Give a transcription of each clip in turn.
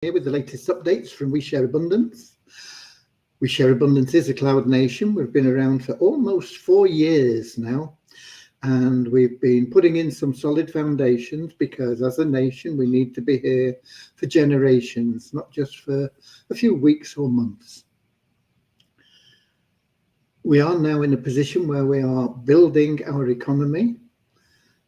Here with the latest updates from We Share Abundance. We Share Abundance is a cloud nation. We've been around for almost 4 years now, and we've been putting in some solid foundations because as a nation we need to be here for generations, not just for a few weeks or months. We are now in a position where we are building our economy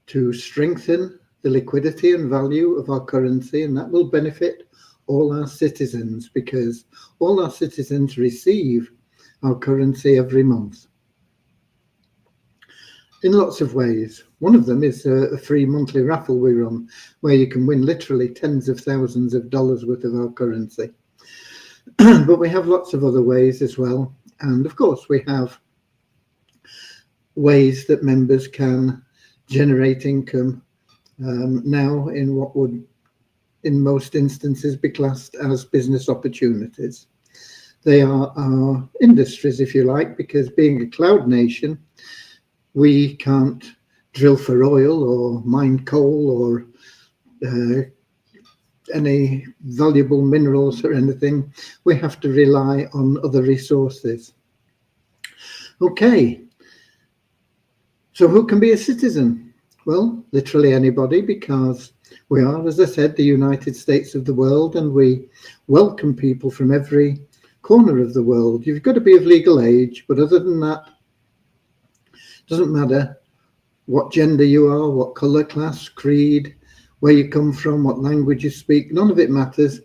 to strengthen the liquidity and value of our currency, and that will benefit all our citizens because all our citizens receive our currency every month in lots of ways. One of them is a free monthly raffle we run where you can win literally tens of thousands of dollars worth of our currency. But we have lots of other ways as well, and of course we have ways that members can generate income now in what would in most instances be classed as business opportunities. They are our industries, if you like, because being a cloud nation, we can't drill for oil or mine coal or any valuable minerals or anything. We have to rely on other resources. Okay, so who can be a citizen? Well, literally anybody, because we are, as I said, the United States of the world, and we welcome people from every corner of the world. You've got to be of legal age, but other than that, it doesn't matter what gender you are, what colour, class, creed, where you come from, what language you speak, none of it matters.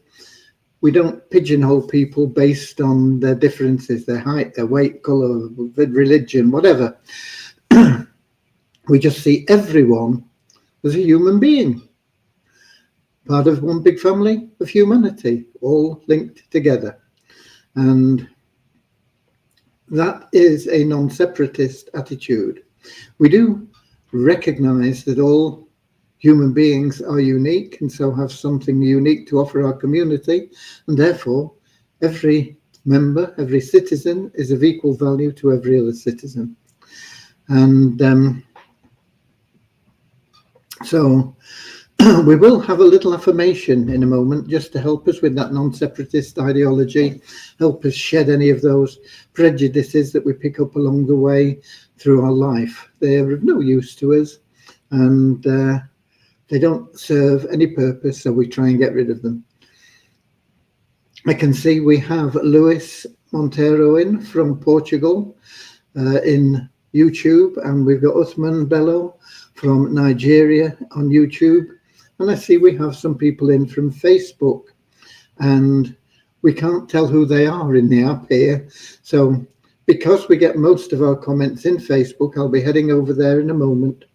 We don't pigeonhole people based on their differences, their height, their weight, colour, religion, whatever. We just see everyone as a human being, part of one big family of humanity, all linked together. And that is a non-separatist attitude. We do recognize that all human beings are unique and so have something unique to offer our community, and therefore every member, every citizen is of equal value to every other citizen. And so we will have a little affirmation in a moment just to help us with that non-separatist ideology, help us shed any of those prejudices that we pick up along the way through our life. They're of no use to us, and they don't serve any purpose, so we try and get rid of them. I can see we have Luis Monteiro in from Portugal in YouTube, and we've got Uthman Bello from Nigeria on YouTube. And I see we have some people in from Facebook, and we can't tell who they are in the app here. So because we get most of our comments in Facebook, I'll be heading over there in a moment.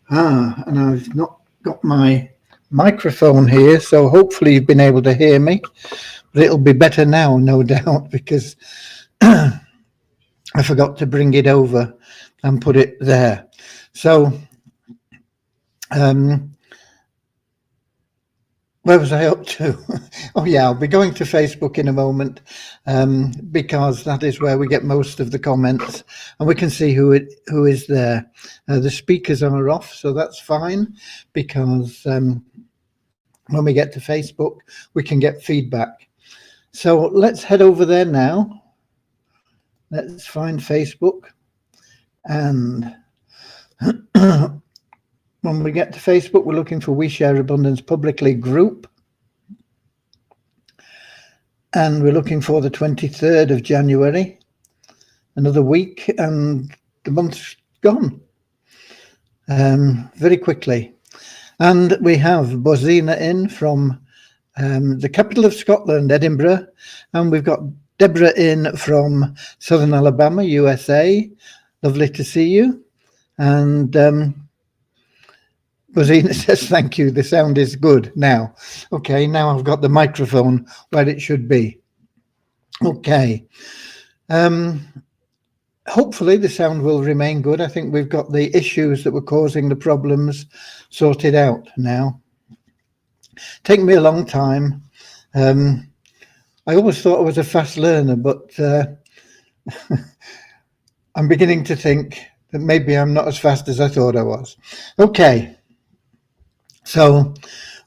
And I've not got my microphone here, so hopefully you've been able to hear me. But it'll be better now, no doubt, because I forgot to bring it over and put it there. So where was I up to? Oh yeah, I'll be going to Facebook in a moment because that is where we get most of the comments, and we can see who is there. The speakers are off, so that's fine, because when we get to Facebook, we can get feedback. So let's head over there now. Let's find Facebook, and when we get to Facebook, we're looking for We Share Abundance Publicly group. And we're looking for the 23rd of January, another week, and the month's gone very quickly. And we have Bozina in from the capital of Scotland, Edinburgh, and we've got Deborah in from Southern Alabama, USA. Lovely to see you. And Bozina says, thank you, the sound is good now. Okay, now I've got the microphone where it should be. Okay. Hopefully the sound will remain good. I think we've got the issues that were causing the problems sorted out now. Take me a long time. I always thought I was a fast learner, but I'm beginning to think that maybe I'm not as fast as I thought I was. Okay. So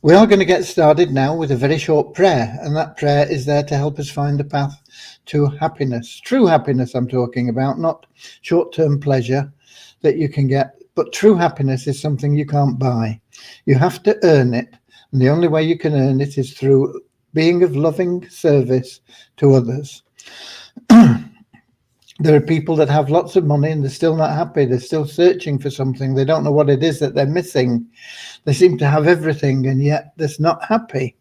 We are going to get started now with a very short prayer, and that prayer is there to help us find the path to happiness. True happiness I'm talking about, not short-term pleasure that you can get, but true happiness is something you can't buy. You have to earn it, and the only way you can earn it is through being of loving service to others. There are people that have lots of money and they're still not happy. They're still searching for something. They don't know what it is that they're missing. They seem to have everything and yet they're not happy.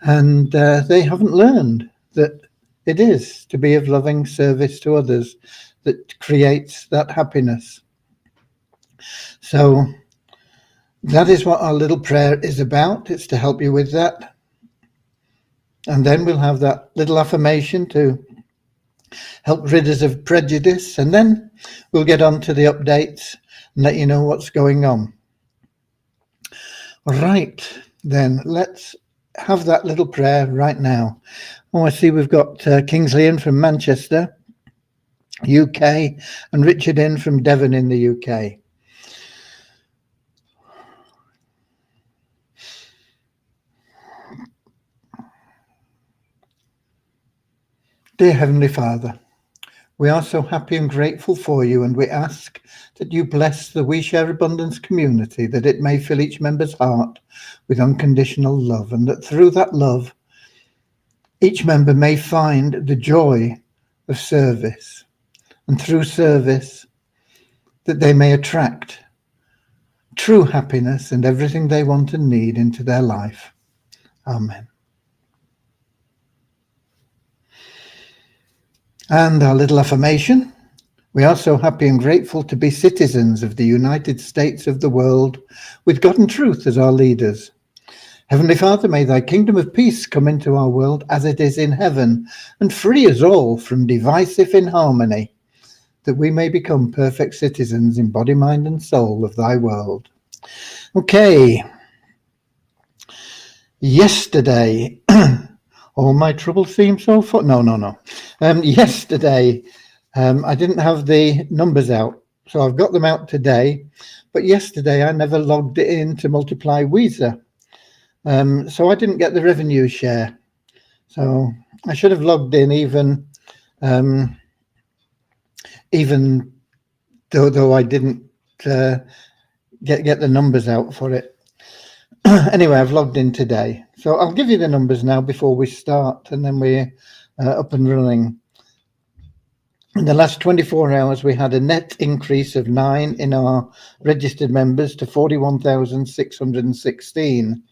And they haven't learned that it is to be of loving service to others that creates that happiness. So that is what our little prayer is about. It's to help you with that. And then we'll have that little affirmation to help rid us of prejudice, and then we'll get on to the updates and let you know what's going on. Right, then let's have that little prayer right now. Oh, I see we've got Kingsley in from Manchester, UK, and Richard in from Devon in the UK. Dear Heavenly Father, we are so happy and grateful for you, and we ask that you bless the We Share Abundance community, that it may fill each member's heart with unconditional love, and that through that love, each member may find the joy of service, and through service, that they may attract true happiness and everything they want and need into their life. Amen. And our little affirmation: we are so happy and grateful to be citizens of the United States of the world, with God and truth as our leaders. Heavenly Father, may thy kingdom of peace come into our world as it is in heaven, and free us all from divisive inharmony, that we may become perfect citizens in body, mind, and soul of thy world. Okay. Yesterday, all my troubles seem so fun. No. Yesterday, I didn't have the numbers out, so I've got them out today. But yesterday, I never logged it in to Multiply Weezer, so I didn't get the revenue share. So I should have logged in, even though I didn't get the numbers out for it. Anyway, I've logged in today, so I'll give you the numbers now before we start, and then we're up and running. In the last 24 hours, we had a net increase of 9 in our registered members to 41,616.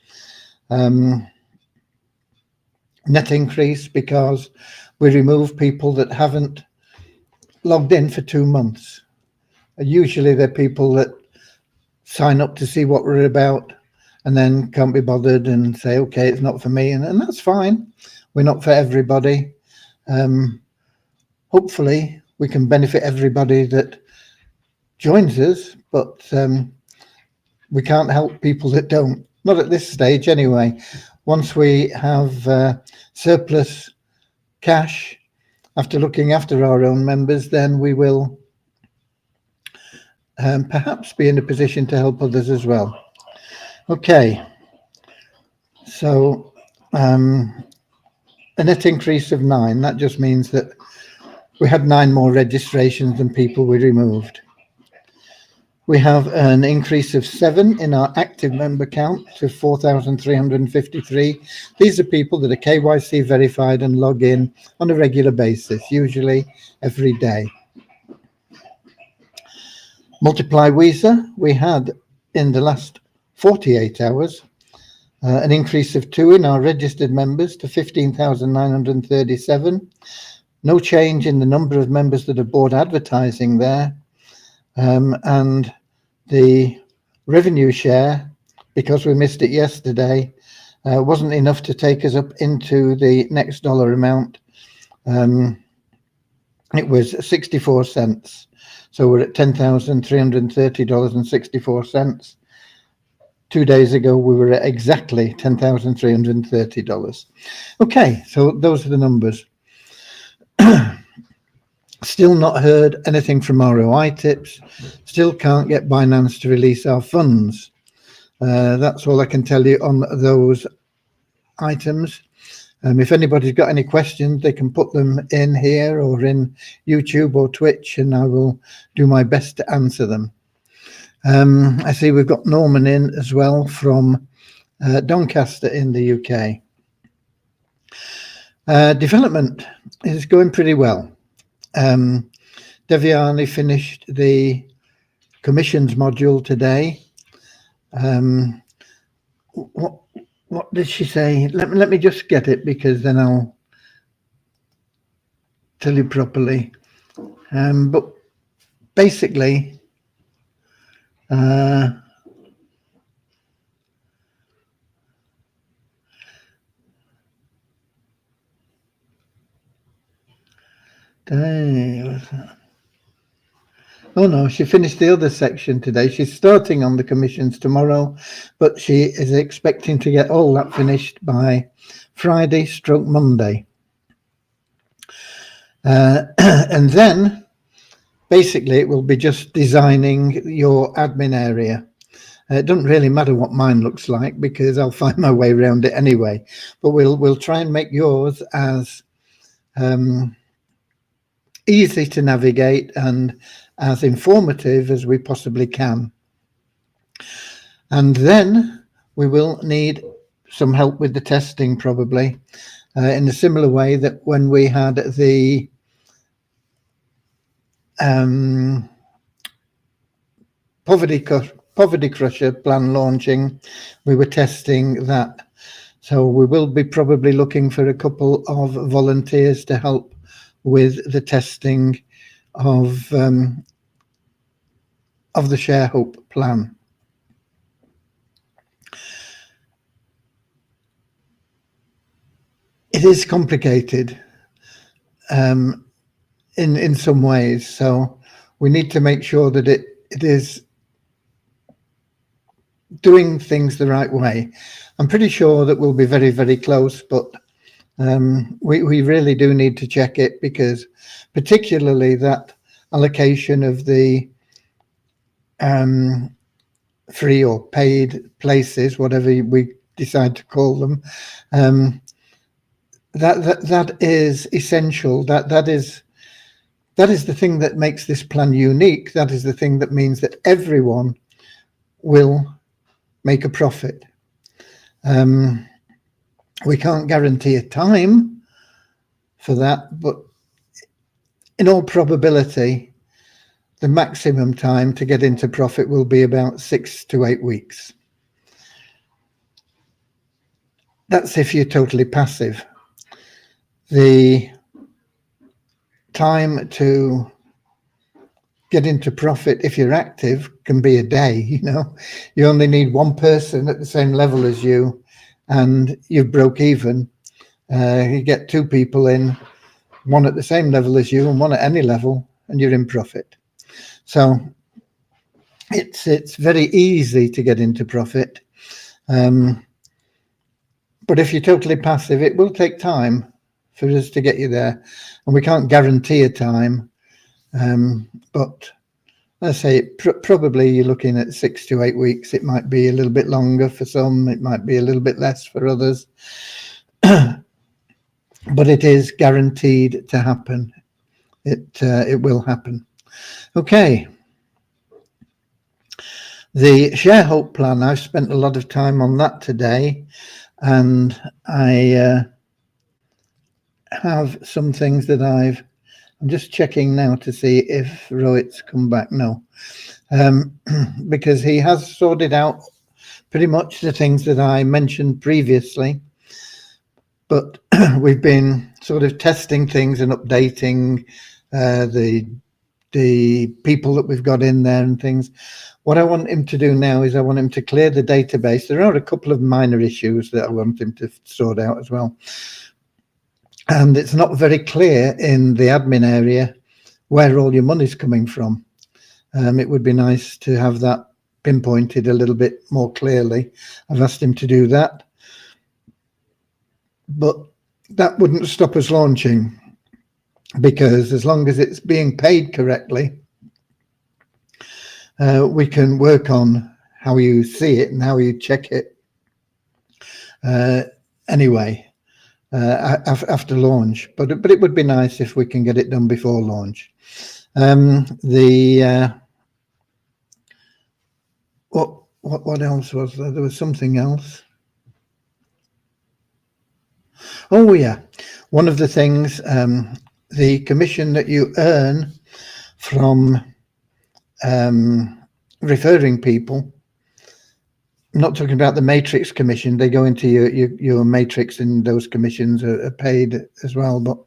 Net increase because we remove people that haven't logged in for 2 months. Usually they're people that sign up to see what we're about and then can't be bothered and say, okay, it's not for me, and that's fine. We're not for everybody. Hopefully we can benefit everybody that joins us, but we can't help people that don't, not at this stage anyway. Once we have surplus cash after looking after our own members, then we will perhaps be in a position to help others as well. Okay, so a net increase of 9, that just means that we had 9 more registrations than people we removed. We have an increase of 7 in our active member count to 4,353. These are people that are KYC verified and log in on a regular basis, usually every day. Multiply Weezer, we had in the last 48 hours an increase of 2 in our registered members to 15,937. No change in the number of members that have bought advertising there. And the revenue share, because we missed it yesterday, wasn't enough to take us up into the next dollar amount. It was 64 cents. So we're at $10,330.64. 2 days ago, we were at exactly $10,330. Okay, so those are the numbers. Still not heard anything from ROI Tips. Still can't get Binance to release our funds. That's all I can tell you on those items. If anybody's got any questions, they can put them in here or in YouTube or Twitch, and I will do my best to answer them. I see we've got Norman in as well from Doncaster in the UK. Development is going pretty well. Devyani finished the commissions module today. What did she say? Let me just get it, because then I'll tell you properly. But basically, oh no, she finished the other section today. She's starting on the commissions tomorrow, but she is expecting to get all that finished by Friday/Monday. And then basically it will be just designing your admin area. It doesn't really matter what mine looks like, because I'll find my way around it anyway, but we'll try and make yours as easy to navigate and as informative as we possibly can. And then we will need some help with the testing, probably, in a similar way that when we had the Poverty Crusher plan launching, we were testing that. So we will be probably looking for a couple of volunteers to help with the testing of the Share Hope plan. It is complicated in some ways, so we need to make sure that it is doing things the right way. I'm pretty sure that we'll be very, very close, but we really do need to check it, because particularly that allocation of the free or paid places, whatever we decide to call them, that is essential. That is the thing that makes this plan unique. That is the thing that means that everyone will make a profit. We can't guarantee a time for that, but in all probability, the maximum time to get into profit will be about 6 to 8 weeks. That's if you're totally passive. The time to get into profit if you're active can be a day. You only need one person at the same level as you and you've broke even. You get two people in, one at the same level as you and one at any level, and you're in profit. So it's very easy to get into profit, but if you're totally passive, it will take time for us to get you there, and we can't guarantee a time, but I say probably you're looking at 6 to 8 weeks. It might be a little bit longer for some, it might be a little bit less for others, but it is guaranteed to happen. It will happen. Okay. The Share Hope plan, I've spent a lot of time on that today, and I have some things that I'm just checking now to see if Rohit's come back. No, because he has sorted out pretty much the things that I mentioned previously, but we've been sort of testing things and updating the people that we've got in there and things. What I want him to do now is I want him to clear the database. There are a couple of minor issues that I want him to sort out as well. And it's not very clear in the admin area where all your money's coming from. It would be nice to have that pinpointed a little bit more clearly. I've asked him to do that, but that wouldn't stop us launching, because as long as it's being paid correctly, we can work on how you see it and how you check it anyway after launch. But it would be nice if we can get it done before launch. What else was there? There was something else. Oh yeah, one of the things, the commission that you earn from referring people. I'm not talking about the matrix commission. They go into your matrix, and those commissions are paid as well. But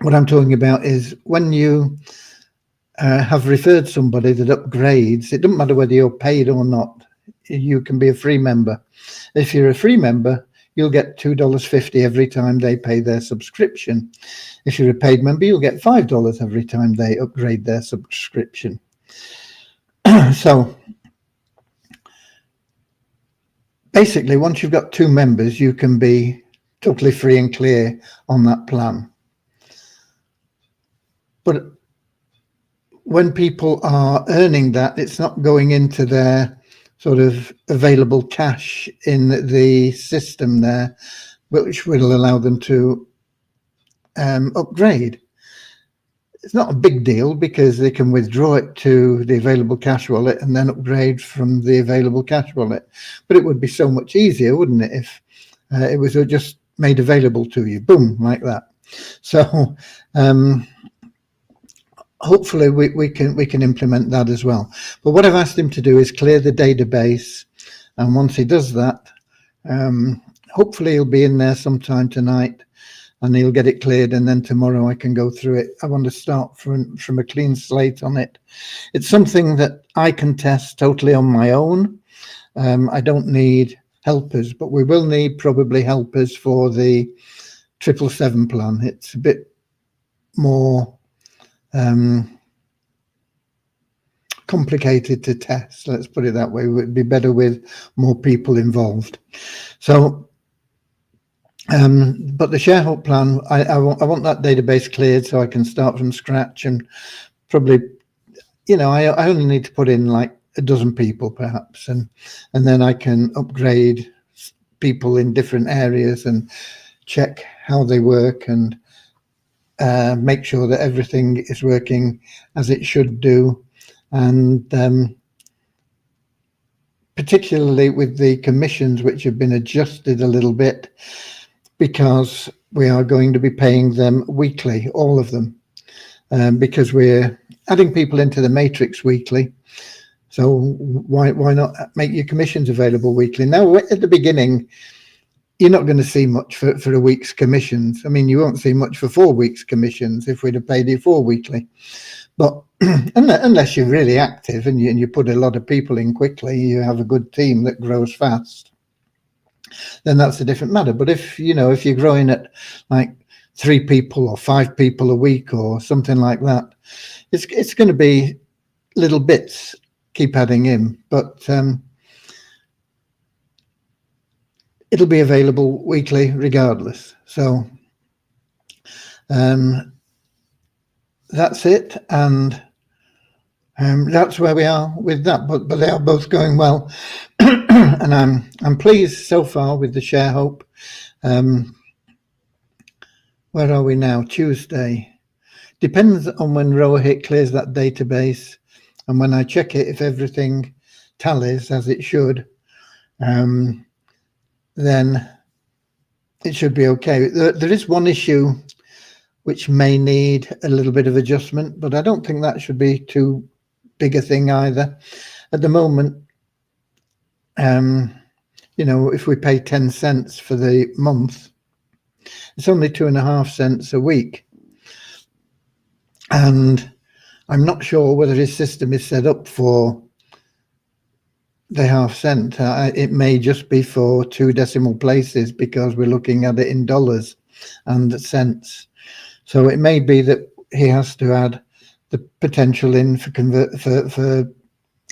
what I'm talking about is when you have referred somebody that upgrades, it doesn't matter whether you're paid or not. You can be a free member. If you're a free member, you'll get $2.50 every time they pay their subscription. If you're a paid member, you'll get $5 every time they upgrade their subscription. So basically, once you've got 2 members, you can be totally free and clear on that plan. But when people are earning that, it's not going into their sort of available cash in the system there, which will allow them to upgrade. It's not a big deal because they can withdraw it to the available cash wallet and then upgrade from the available cash wallet. But it would be so much easier, wouldn't it, if it was just made available to you, boom, like that. So hopefully we can implement that as well. But what I've asked him to do is clear the database, and once he does that, hopefully he'll be in there sometime tonight, and he'll get it cleared, and then tomorrow I can go through it. I want to start from a clean slate on it. It's something that I can test totally on my own. I don't need helpers, but we will need probably helpers for the 777 plan. It's a bit more complicated to test, let's put it that way. It would be better with more people involved. So but the ShareHope plan, I want that database cleared so I can start from scratch, and probably, you know, I only need to put in like a dozen people perhaps, and then I can upgrade people in different areas and check how they work and make sure that everything is working as it should do. And particularly with the commissions, which have been adjusted a little bit, because we are going to be paying them weekly, all of them, because we're adding people into the matrix weekly. So why not make your commissions available weekly? Now, at the beginning, you're not going to see much for a week's commissions. I mean, you won't see much for 4 weeks commissions if we'd have paid you 4 weekly. But unless you're really active and you put a lot of people in quickly, you have a good team that grows fast, then that's a different matter. But if you're growing at like 3 people or 5 people a week or something like that, it's going to be little bits keep adding in, but it'll be available weekly regardless. So that's it, and that's where we are with that. But they are both going well, and I'm pleased so far with the ShareHope. Where are we now? Tuesday. Depends on when Rohit clears that database, and when I check it, if everything tallies as it should, then it should be okay. There is one issue which may need a little bit of adjustment, but I don't think that should be too big a thing either. At the moment, if we pay 10 cents for the month, it's only 2.5 cents a week. And I'm not sure whether his system is set up for the ½ cent. It may just be for 2 decimal places because we're looking at it in dollars and cents. So it may be that he has to add the potential in for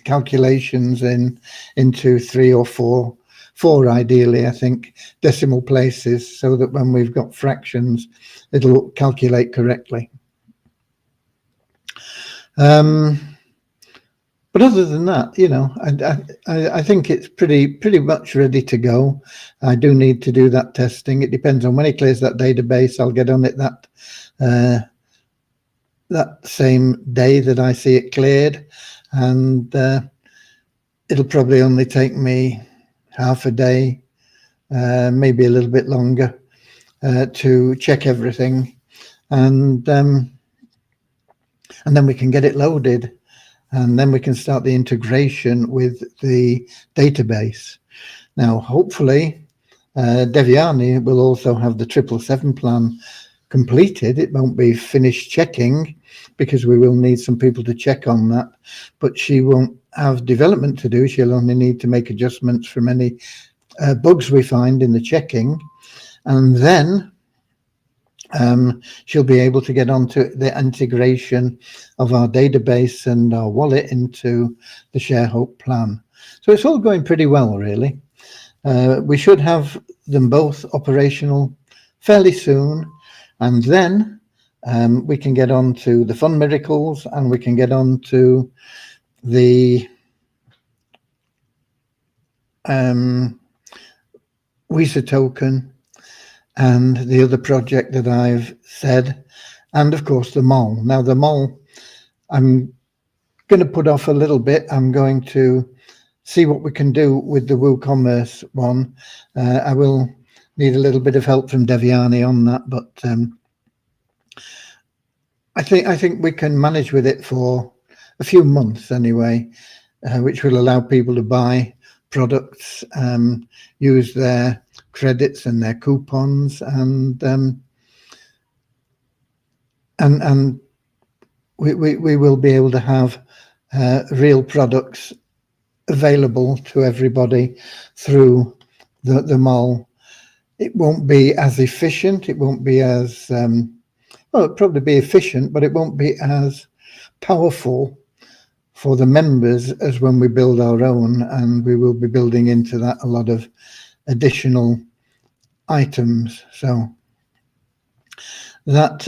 calculations into 3 or 4 ideally, I think, decimal places, so that when we've got fractions, it'll calculate correctly. But other than that, I think it's pretty much ready to go. I do need to do that testing. It depends on when it clears that database. I'll get on it that same day that I see it cleared, and it'll probably only take me half a day, maybe a little bit longer, to check everything, and then we can get it loaded, and then we can start the integration with the database. Now, hopefully, Devyani will also have the 777 plan completed. It won't be finished checking because we will need some people to check on that, but she won't have development to do. She'll only need to make adjustments from any bugs we find in the checking, and then she'll be able to get onto the integration of our database and our wallet into the ShareHope plan. So it's all going pretty well, really. We should have them both operational fairly soon, and then we can get on to the Fun Miracles, and we can get on to the Weezer token and the other project that I've said, and of course the mall. Now the mall, I'm going to put off a little bit. I'm going to see what we can do with the WooCommerce one. I will need a little bit of help from Devyani on that, but I think we can manage with it for a few months anyway, which will allow people to buy products, use their credits and their coupons, and we will be able to have real products available to everybody through the mall. It won't be as efficient. It won't be as well, it'll probably be efficient, but it won't be as powerful for the members as when we build our own, and we will be building into that a lot of additional items. So that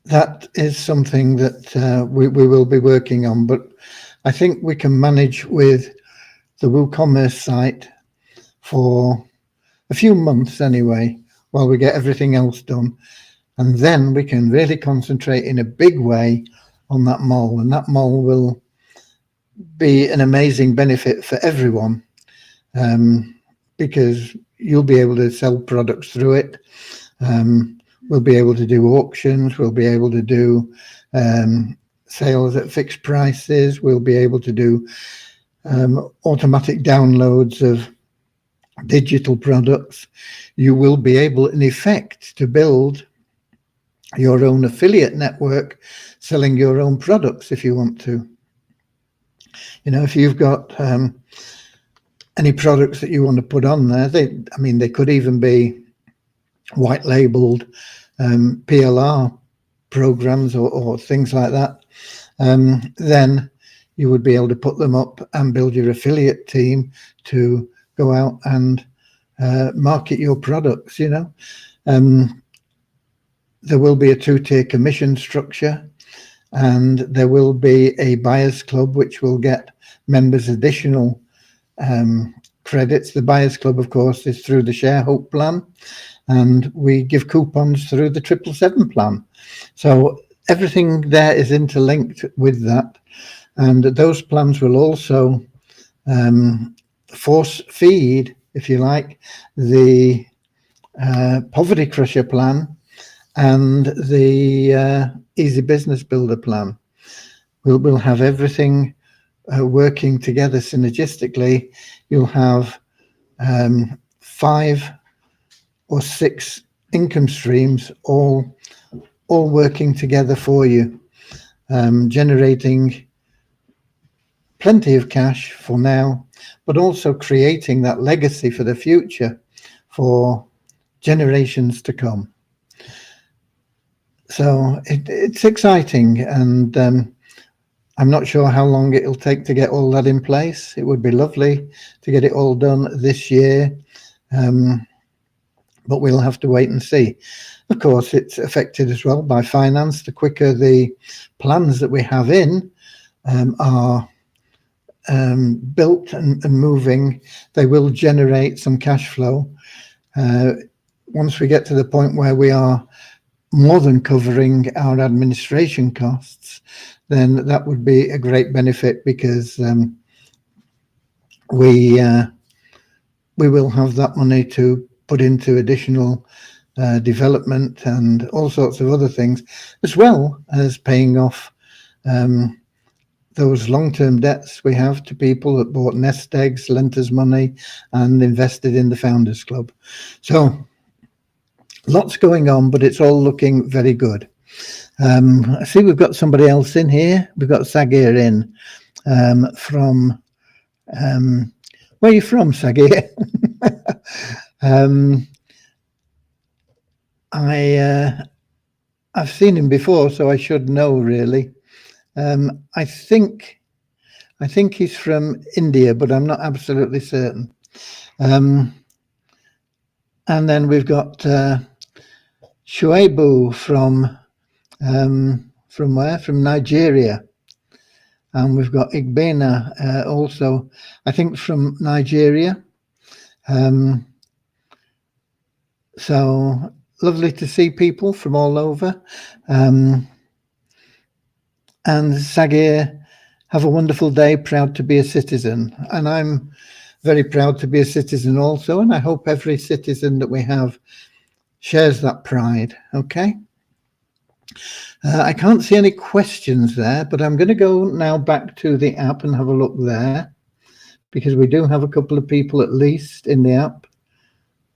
that is something that we will be working on, but I think we can manage with the WooCommerce site for a few months anyway, while we get everything else done, and then we can really concentrate in a big way on that mall, and that mall will be an amazing benefit for everyone, because you'll be able to sell products through it. We'll be able to do auctions. We'll be able to do sales at fixed prices. We'll be able to do automatic downloads of digital products. You will be able, in effect, to build your own affiliate network, selling your own products if you want to. If you've got any products that you want to put on there, they could even be white labeled PLR programs or things like that. Then you would be able to put them up and build your affiliate team to go out and market your products. There will be a 2-tier commission structure, and there will be a buyers club which will get members additional credits. The buyers club, of course, is through the ShareHope plan, and we give coupons through the 777 plan. So everything there is interlinked with that, and those plans will also force feed, if you like, the Poverty Crusher plan and the Easy Business Builder plan. We'll have everything working together synergistically. You'll have 5 or 6 income streams all working together for you, generating plenty of cash for now, but also creating that legacy for the future for generations to come. So it's exciting, and I'm not sure how long it'll take to get all that in place. It would be lovely to get it all done this year, but we'll have to wait and see. Of course, it's affected as well by finance. The quicker the plans that we have in are built and moving, they will generate some cash flow. Once we get to the point where we are more than covering our administration costs, then that would be a great benefit, because we will have that money to put into additional development and all sorts of other things, as well as paying off those long-term debts we have to people that bought nest eggs, lent us money, and invested in the Founders Club. So lots going on, but it's all looking very good. I see we've got somebody else in here. We've got Sagir in from where are you from, Sagir? I've seen him before, so I should know, really. I think he's from India, but I'm not absolutely certain. And then we've got Shuaibu from where? From Nigeria. And we've got Igbena also, I think, from Nigeria. So lovely to see people from all over. And Sagir, have a wonderful day. Proud to be a citizen. And I'm very proud to be a citizen also. And I hope every citizen that we have shares that pride. Okay. I can't see any questions there, but I'm going to go now back to the app and have a look there, because we do have a couple of people at least in the app.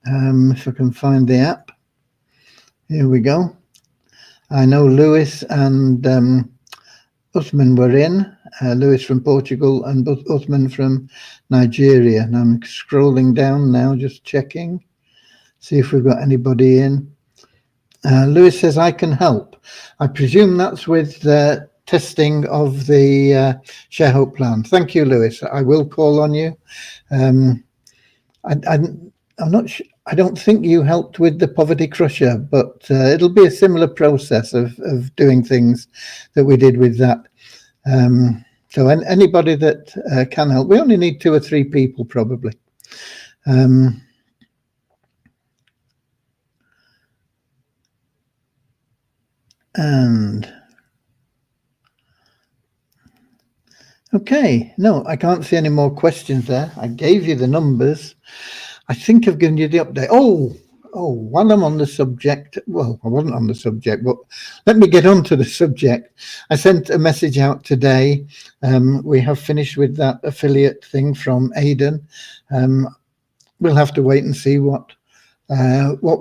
If I can find the app. Here we go. I know Lewis and Uthman were in. Lewis from Portugal and Uthman from Nigeria. And I'm scrolling down now, just checking. See if we've got anybody in. Lewis says, I can help. I presume that's with the testing of the Share Hope plan. Thank you, Lewis. I will call on you. I'm not sure. I don't think you helped with the Poverty Crusher, but it'll be a similar process of doing things that we did with that. So anybody that can help, we only need 2 or 3 people probably. And okay, no, I can't see any more questions there. I gave you the numbers. I think I've given you the update. Oh, while I'm on the subject, well, I wasn't on the subject, but let me get on to the subject. I sent a message out today. We have finished with that affiliate thing from Aidan. We'll have to wait and see what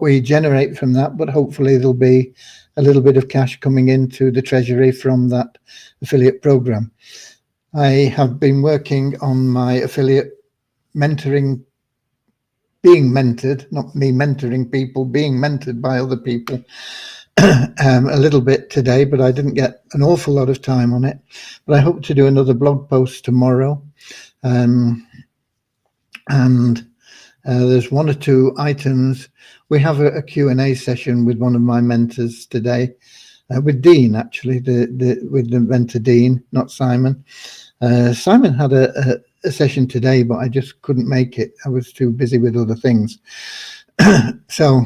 we generate from that, but hopefully there'll be a little bit of cash coming into the treasury from that affiliate program. I have been working on my affiliate mentoring, being mentored, not me mentoring people, being mentored by other people a little bit today, but I didn't get an awful lot of time on it. But I hope to do another blog post tomorrow. And there's 1 or 2 items. We have a Q&A session with one of my mentors today, with Dean, actually, with the mentor Dean, not Simon. Simon had a session today, but I just couldn't make it. I was too busy with other things. So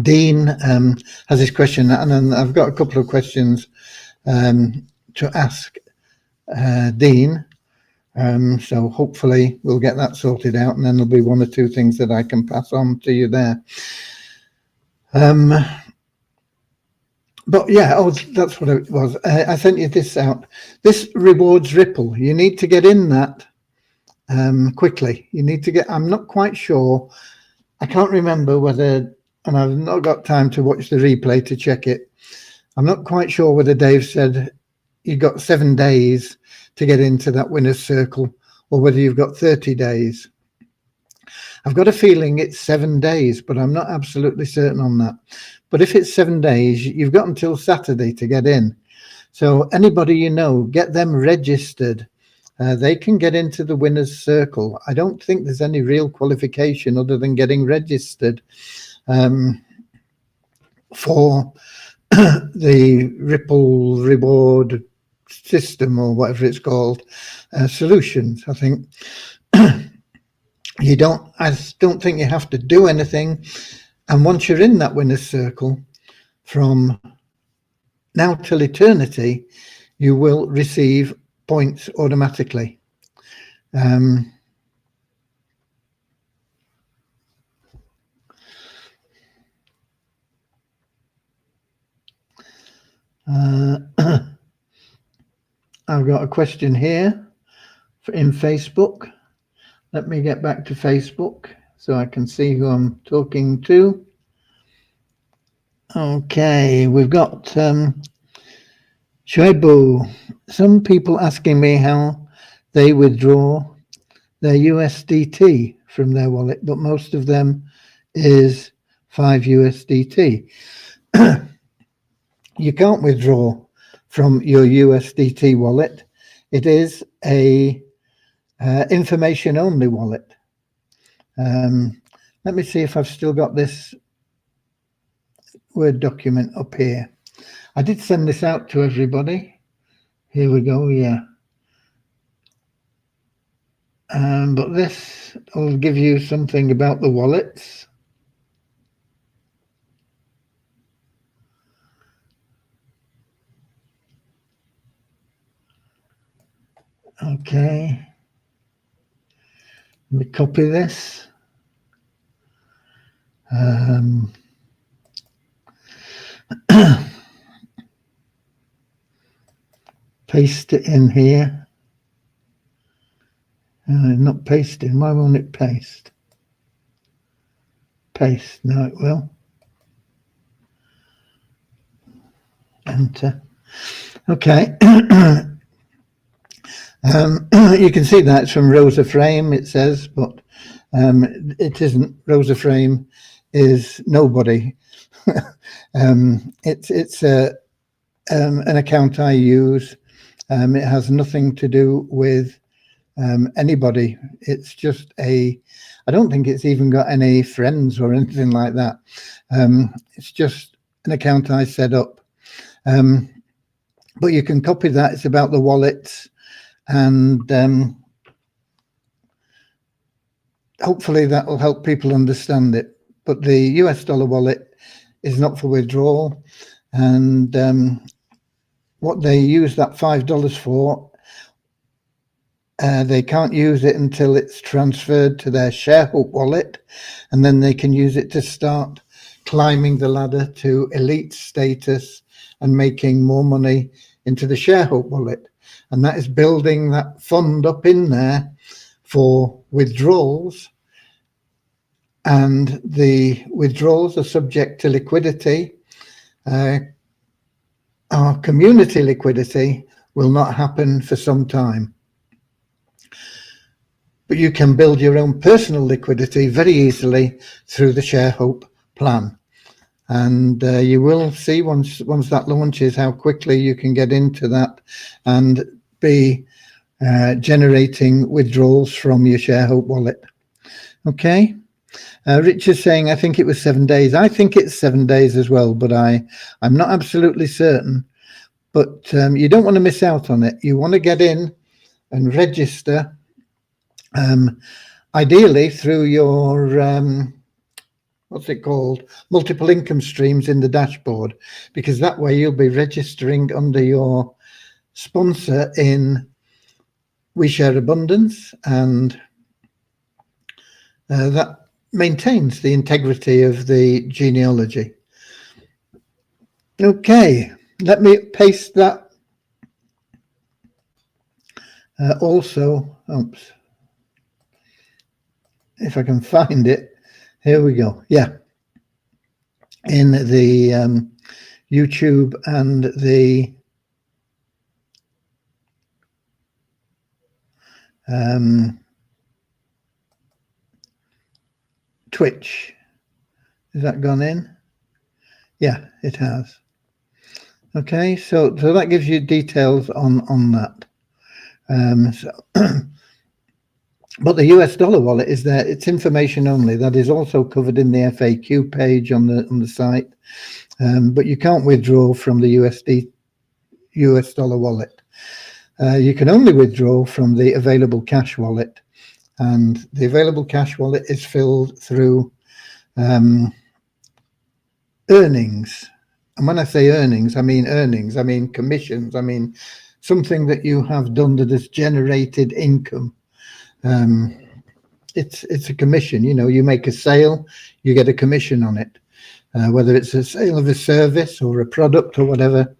Dean has this question, and then I've got a couple of questions to ask Dean. So hopefully we'll get that sorted out, and then there'll be 1 or 2 things that I can pass on to you there. But yeah, that's what it was. I sent you this out. This rewards Ripple. You need to get in that quickly. You need to get, I'm not quite sure. I can't remember whether, and I've not got time to watch the replay to check it. I'm not quite sure whether Dave said you got 7 days to get into that winner's circle, or whether you've got 30 days. I've got a feeling it's 7 days, but I'm not absolutely certain on that. But if it's 7 days, you've got until Saturday to get in. So anybody you know, get them registered. They can get into the winner's circle. I don't think there's any real qualification other than getting registered. for the Ripple reward system, or whatever it's called, solutions. I think I don't think you have to do anything. And once you're in that winner's circle, from now till eternity, you will receive points automatically. I've got a question here in Facebook. Let me get back to Facebook so I can see who I'm talking to. Okay, we've got Shoibu. Some people asking me how they withdraw their USDT from their wallet, but most of them is 5 USDT. You can't withdraw from your USDT wallet. It is a information only wallet. Let me see if I've still got this Word document up here. I did send this out to everybody. Here we go. Yeah. But this will give you something about the wallets. Okay. Let me copy this. Paste it in here. Not pasting. Why won't it paste? Paste. Now it will. Enter. Okay. You can see that it's from Rosa Frame, it says, but it isn't. Rosa Frame is nobody. It's an account I use. It has nothing to do with anybody. It's just I don't think it's even got any friends or anything like that. It's just an account I set up. But you can copy that. It's about the wallets, and hopefully that will help people understand it. But the US dollar wallet is not for withdrawal, and what they use that $5 for, they can't use it until it's transferred to their ShareHope wallet, and then they can use it to start climbing the ladder to elite status and making more money into the ShareHope wallet. And that is building that fund up in there for withdrawals. And the withdrawals are subject to liquidity. Our community liquidity will not happen for some time. But you can build your own personal liquidity very easily through the ShareHope plan. And you will see once that launches how quickly you can get into that and be generating withdrawals from your ShareHope wallet. Okay. Richard's saying, I think it was 7 days. I think it's 7 days as well, but I'm not absolutely certain. But you don't want to miss out on it. You want to get in and register, ideally through your what's it called, multiple income streams in the dashboard, because that way you'll be registering under your sponsor in We Share Abundance, and that maintains the integrity of the genealogy. Okay, let me paste that also. Oops. If I can find it. Here we go. Yeah. In the YouTube and the Twitch. Has that gone in? Yeah, it has. Okay, so that gives you details on that. So But the US dollar wallet is there. It's information only. That is also covered in the FAQ page on the site. But you can't withdraw from the US dollar wallet. You can only withdraw from the available cash wallet, and the available cash wallet is filled through earnings. And when I say earnings, I mean commissions, I mean something that you have done that has generated income. It's a commission. You know, you make a sale, you get a commission on it. Whether it's a sale of a service or a product or whatever,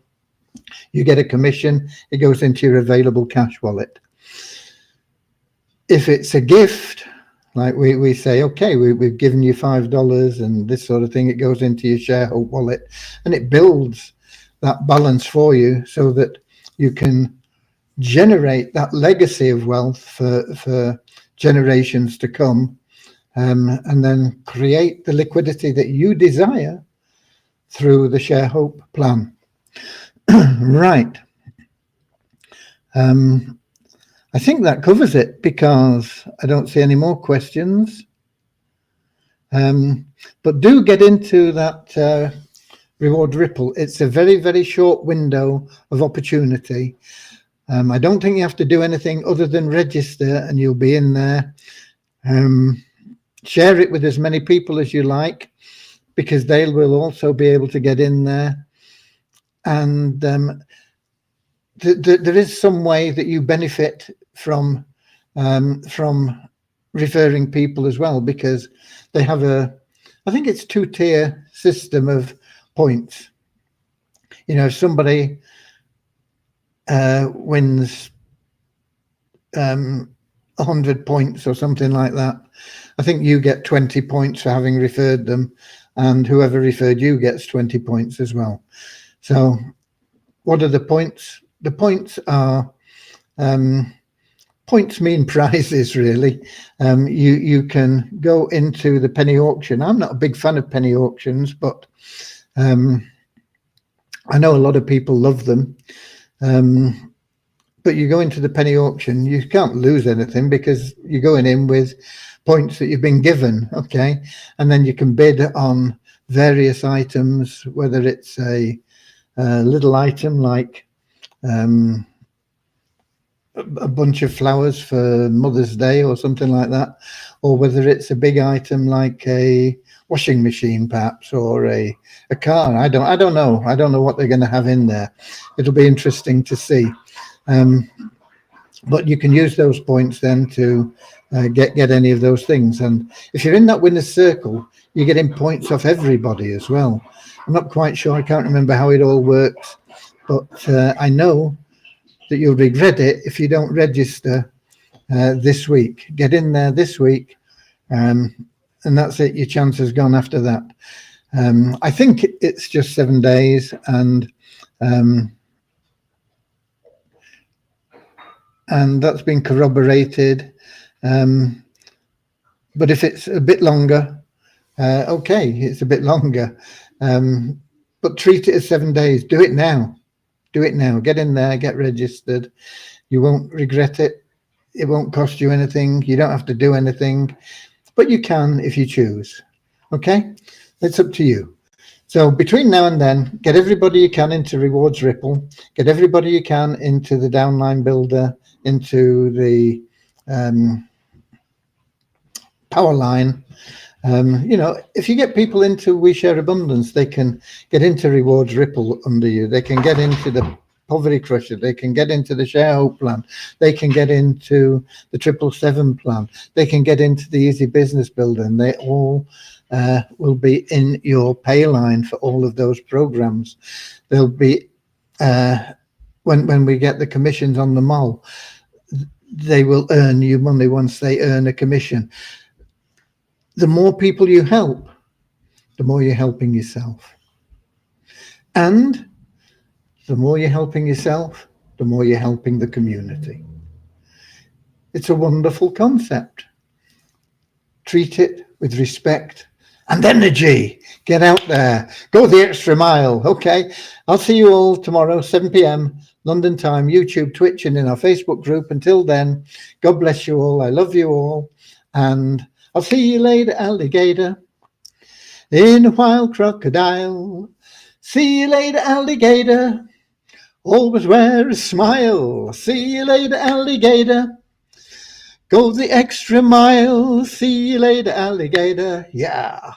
you get a commission. It goes into your available cash wallet. If it's a gift, like we say, okay, we've given you $5 and this sort of thing, it goes into your ShareHope wallet, and it builds that balance for you so that you can generate that legacy of wealth for generations to come, and then create the liquidity that you desire through the ShareHope plan. Right. I think that covers it, because I don't see any more questions. But do get into that Reward Ripple. It's a very, very short window of opportunity. I don't think you have to do anything other than register, and you'll be in there. Share it with as many people as you like, because they will also be able to get in there. And there is some way that you benefit from referring people as well, because they have I think it's 2-tier system of points. You know, if somebody wins 100 points or something like that, I think you get 20 points for having referred them, and whoever referred you gets 20 points as well. So what are the points? The points are, points mean prizes, really. You can go into the penny auction. I'm not a big fan of penny auctions, but I know a lot of people love them. But you go into the penny auction, you can't lose anything, because you're going in with points that you've been given, okay? And then you can bid on various items, whether it's a little item like a bunch of flowers for Mother's Day or something like that, or whether it's a big item like a washing machine perhaps, or a car. I don't know what they're going to have in there. It'll be interesting to see. But you can use those points then to get any of those things. And if you're in that winner's circle, you're getting points off everybody as well. I'm not quite sure, I can't remember how it all works, but I know that you'll regret it if you don't register this week. Get in there this week, and that's it. Your chance has gone after that. I think it's just 7 days, and that's been corroborated. But if it's a bit longer, okay, it's a bit longer. But treat it as 7 days. Do it now. Do it now. Get in there, get registered. You won't regret it. It won't cost you anything. You don't have to do anything, but you can if you choose. Okay? It's up to you. So between now and then, get everybody you can into Rewards Ripple. Get everybody you can into the Downline Builder, into the Powerline. You know, if you get people into We Share Abundance, they can get into Rewards Ripple under you. They can get into the Poverty Crusher. They can get into the ShareHope plan. They can get into the 777 plan. They can get into the Easy Business Builder, and they all will be in your pay line for all of those programs. They'll be, when we get the commissions on them all, they will earn you money once they earn a commission. The more people you help, the more you're helping yourself. And the more you're helping yourself, the more you're helping the community. It's a wonderful concept. Treat it with respect and energy. Get out there. Go the extra mile. Okay. I'll see you all tomorrow, 7 p.m. London time, YouTube, Twitch, and in our Facebook group. Until then, God bless you all. I love you all. And I'll see you later, alligator. In a wild crocodile. See you later, alligator. Always wear a smile. See you later, alligator. Go the extra mile. See you later, alligator. Yeah.